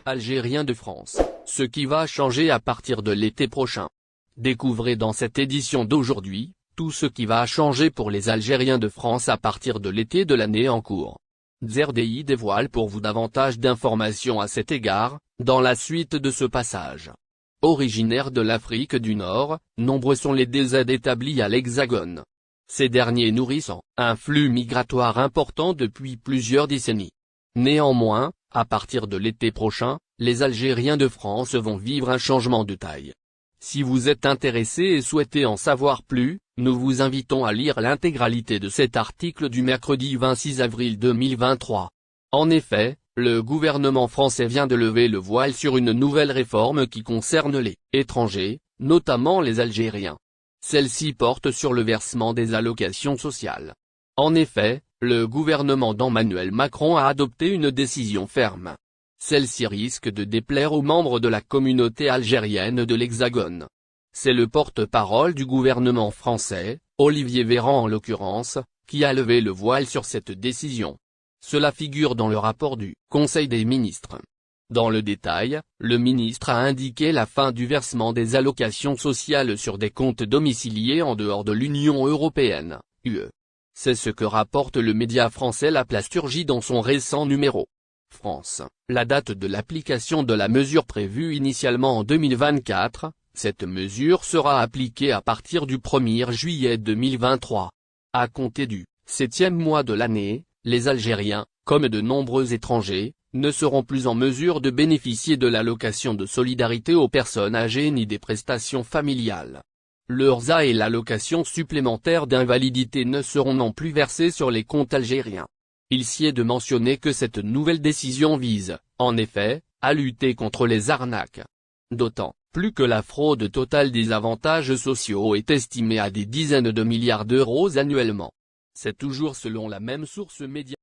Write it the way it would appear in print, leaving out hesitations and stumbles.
algériens de France, ce qui va changer à partir de l'été prochain. Découvrez dans cette édition d'aujourd'hui, tout ce qui va changer pour les Algériens de France à partir de l'été de l'année en cours. ZRDI dévoile pour vous davantage d'informations à cet égard, dans la suite de ce passage. Originaires de l'Afrique du Nord, nombreux sont les DZ établis à l'Hexagone. Ces derniers nourrissent un flux migratoire important depuis plusieurs décennies. Néanmoins, à partir de l'été prochain, les Algériens de France vont vivre un changement de taille. Si vous êtes intéressé et souhaitez en savoir plus, nous vous invitons à lire l'intégralité de cet article du mercredi 26 avril 2023. En effet, le gouvernement français vient de lever le voile sur une nouvelle réforme qui concerne les étrangers, notamment les Algériens. Celle-ci porte sur le versement des allocations sociales. En effet, le gouvernement d'Emmanuel Macron a adopté une décision ferme. Celle-ci risque de déplaire aux membres de la communauté algérienne de l'Hexagone. C'est le porte-parole du gouvernement français, Olivier Véran en l'occurrence, qui a levé le voile sur cette décision. Cela figure dans le rapport du Conseil des ministres. Dans le détail, le ministre a indiqué la fin du versement des allocations sociales sur des comptes domiciliés en dehors de l'Union européenne, UE. C'est ce que rapporte le média français La Plasturgie dans son récent numéro. France. La date de l'application de la mesure prévue initialement en 2024, cette mesure sera appliquée à partir du 1er juillet 2023. À compter du 7e mois de l'année, les Algériens, comme de nombreux étrangers, ne seront plus en mesure de bénéficier de l'allocation de solidarité aux personnes âgées ni des prestations familiales. L'URSSAF et l'allocation supplémentaire d'invalidité ne seront non plus versées sur les comptes algériens. Il s'y est de mentionner que cette nouvelle décision vise, en effet, à lutter contre les arnaques. D'autant plus que la fraude totale des avantages sociaux est estimée à des dizaines de milliards d'euros annuellement. C'est toujours selon la même source média.